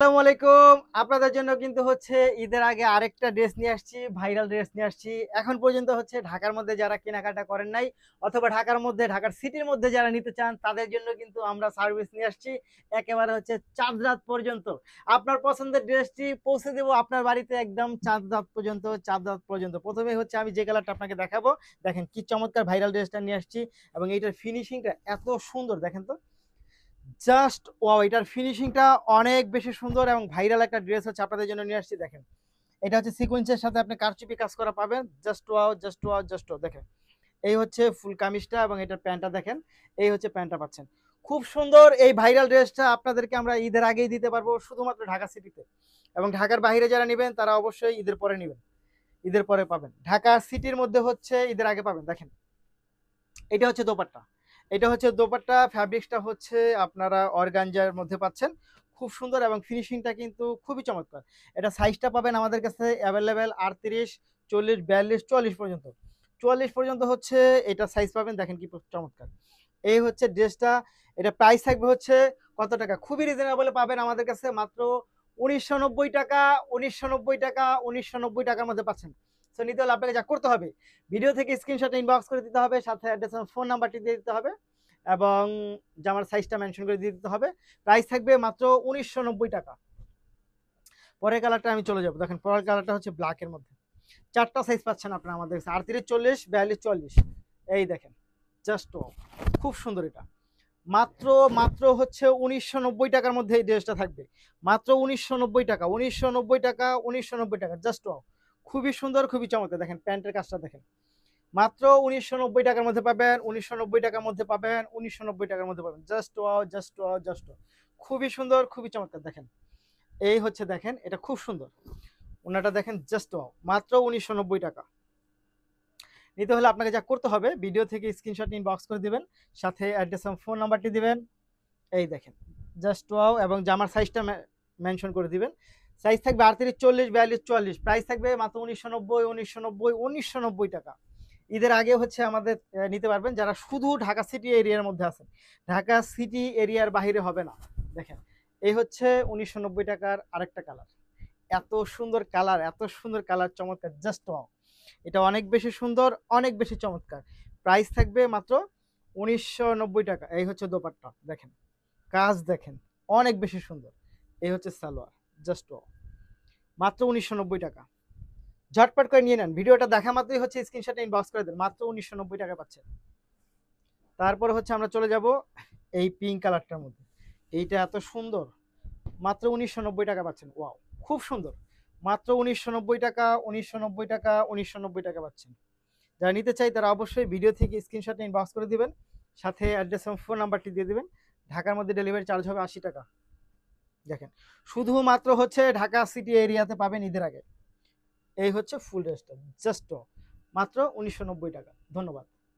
আসসালামু আলাইকুম। আপনাদের জন্য কিন্তু হচ্ছে ঈদের আগে আরেকটা ড্রেস নিয়ে আসছি, ভাইরাল ড্রেস নিয়ে আসছি। এখন পর্যন্ত হচ্ছে ঢাকার মধ্যে যারা কেনাকাটা করেন নাই অথবা ঢাকার মধ্যে ঢাকার সিটির মধ্যে যারা নিতে চান তাদের জন্য কিন্তু আমরা সার্ভিস নিয়ে আসছি। একেবারে হচ্ছে চাঁদ রাত পর্যন্ত আপনার পছন্দের ড্রেসটি পৌঁছে দেবো আপনার বাড়িতে একদম চাঁদ রাত পর্যন্ত, চাঁদ রাত পর্যন্ত। প্রথমেই হচ্ছে আমি যে কালারটা আপনাকে দেখাবো, দেখেন কি চমৎকার ভাইরাল ড্রেসটা নিয়ে আসছি এবং এইটার ফিনিশিংটা এত সুন্দর দেখেন তো। জাস্ট ওয়াও, এটার ফিনিশিংটা অনেক বেশি সুন্দর এবং ভাইরাল একটা ড্রেস হচ্ছে আপনাদের জন্য নিয়ে আসছি। দেখেন এটা হচ্ছে সিকোয়েন্সের সাথে আপনি কারচুপি কাজ করা পাবেন। Just wow, just wow, just wow. দেখেন এই হচ্ছে ফুল কামিজটা এবং এটার প্যান্টটা দেখেন, এই হচ্ছে প্যান্টটা পাচ্ছেন। খুব সুন্দর এই ভাইরাল ড্রেসটা আপনাদেরকে আমরা ঈদের আগেই দিতে পারবো শুধুমাত্র ঢাকা সিটিতে, এবং ঢাকার বাইরে যারা নেবেন তারা অবশ্যই ঈদের পরে নেবেন, ঈদের পরে পাবেন। ঢাকা সিটির মধ্যে হচ্ছে ঈদের আগে পাবেন। দেখেন এটা হচ্ছে দোপাট্টা, এটা হচ্ছে দোপাট্টা, ফ্যাব্রিক্সটা হচ্ছে আপনারা অর্গানজার মধ্যে পাচ্ছেন। খুব সুন্দর এবং ফিনিশিংটা কিন্তু খুবই চমৎকার। এটা সাইজটা পাবেন আমাদের কাছে অ্যাভেলেবেল 38, 40, 42, 44 পর্যন্ত। 44 পর্যন্ত হচ্ছে এটা সাইজ পাবেন। দেখেন কি চমৎকার এই হচ্ছে ড্রেসটা। এটা প্রাইস থাকবে হচ্ছে কত টাকা, খুবই রিজনেবল পাবেন আমাদের কাছে মাত্র 1990 টাকা। 1990 টাকা, 1990 টাকার মধ্যে পাচ্ছেন। সো নিতে হলে আপনাকে যা করতে হবে, ভিডিও থেকে স্ক্রিনশট ইনবক্স করে দিতে হবে, সাথে অ্যাড্রেস এবং ফোন নাম্বারটি দিয়ে দিতে হবে এবং জামার সাইজটা মেনশন করে দিয়ে দিতে হবে। প্রাইস থাকবে মাত্র 1990 টাকা। পরের কালারটা আমি চলে যাবো। দেখেন পরের কালারটা হচ্ছে ব্ল্যাকের মধ্যে। চারটা সাইজ পাচ্ছেন আপনারা আমাদের কাছে, 38, 40, 42, 44। এই দেখেন জাস্ট খুব সুন্দর এটা। মাত্র মাত্র হচ্ছে 1990 টাকার মধ্যে এই ড্রেসটা থাকবে। মাত্র 1990 টাকা, 1990 টাকা, 1990 টাকা, জাস্ট খুবই সুন্দর, খুবই চমৎকার। দেখেন প্যান্টের কাজটা দেখেন, মাত্র 1990 টাকার মধ্যে পাবেন, 1990 টাকার মধ্যে পাবেন, 1990 টাকার মধ্যে পাবেন। Just wow, just wow, just wow. খুবই সুন্দর, খুবই চমৎকার। দেখেন এই হচ্ছে, দেখেন এটা খুব সুন্দর। ওনাটা দেখেন জাস্ট ওয়াও, মাত্র 1990 টাকা। নিতে হলে আপনাকে যা করতে হবে, ভিডিও থেকে স্ক্রিনশট ইনবক্স করে দিবেন, সাথে অ্যাড্রেস এবং ফোন নাম্বারটি দিবেন। এই দেখেন জাস্ট ওয়াও, এবং জামার সাইজটা মেনশন করে দিবেন। সাইজ থাকবে 38, 40, 42, 44। প্রাইস থাকবে মাত্র 1990, 1990, 1990 টাকা। ঈদের আগে হচ্ছে আমাদের নিতে পারবেন যারা শুধু ঢাকা সিটি এরিয়ার মধ্যে আছেন। ঢাকা সিটি এরিয়ার বাইরে হবে না। দেখেন এই হচ্ছে 1990 টাকার আরেকটা কালার। এত সুন্দর কালার, এত সুন্দর কালার, চমৎকার, জাস্ট ওয়াও। এটা অনেক বেশি সুন্দর, অনেক বেশি চমৎকার। প্রাইস থাকবে মাত্র 1990 টাকা। এই হচ্ছে দোপাট্টা, দেখেন কাজ দেখেন অনেক বেশি সুন্দর। এই হচ্ছে সালোয়ার, জাস্ট ওয়াও, মাত্র 1990 টাকা। ঝটপট করে নিয়ে নেন, ভিডিওটা দেখা মাত্রই হচ্ছে স্ক্রিনশট ইনবক্স করে দেন, মাত্র 1990 টাকা পাচ্ছেন। তারপর হচ্ছে আমরা চলে যাব এই পিঙ্ক কালারটার মধ্যে। এইটা এত সুন্দর, মাত্র 1990 টাকা পাচ্ছেন। ওয়াও, খুব সুন্দর। মাত্র 1990 টাকা, 1990 টাকা, 1990 টাকা পাচ্ছেন। যারা নিতে চাই তারা অবশ্যই ভিডিও থেকে স্ক্রিনশট ইনবক্স করে দিবেন, সাথে অ্যাড্রেস এবং ফোন নাম্বারটি দিয়ে দিবেন। ঢাকার মধ্যে ডেলিভারি চার্জ হবে 80 টাকা। দেখেন শুধুমাত্র হচ্ছে ঢাকা সিটি এরিয়াতে পাবেন ঈদের আগে। এই হচ্ছে ফুল ড্রেসটা, জাস্ট মাত্র 1990 টাকা। ধন্যবাদ।